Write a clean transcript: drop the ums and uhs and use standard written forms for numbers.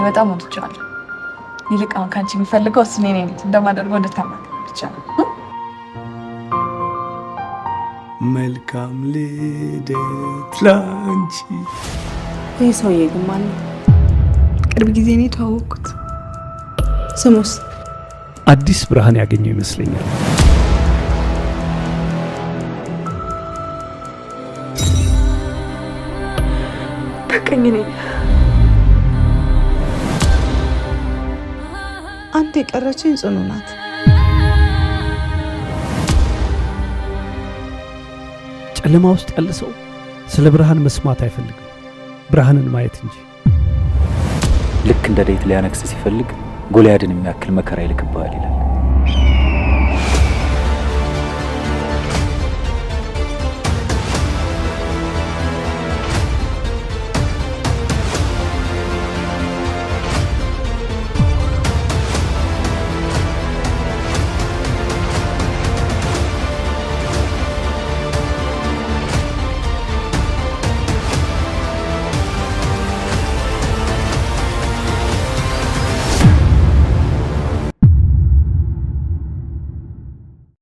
በጣም ወድጃለሁ። ይልቅ አሁን ካንቺ የሚፈልገው እኔ ነኝ እንደማደርገው እንድታማኝ ብቻ ነው። መልካም ልደት ላንቺ። ይህ ሰውዬ ግን ማን ነው? ቅርብ ጊዜ ነው የተዋወቅኩት። ስሙስ? አዲስ ብርሃን ያገኘው ይመስለኛል። በቀኝ ነኝ። አንድ የቀረችኝ ጽኑ ናት። ጨለማ ውስጥ ያለ ሰው ስለ ብርሃን መስማት አይፈልግም፣ ብርሃንን ማየት እንጂ። ልክ እንደ ዳዊት ሊያነግስ ሲፈልግ ጎልያድን የሚያክል መከራ ይልክብሃል ይላል።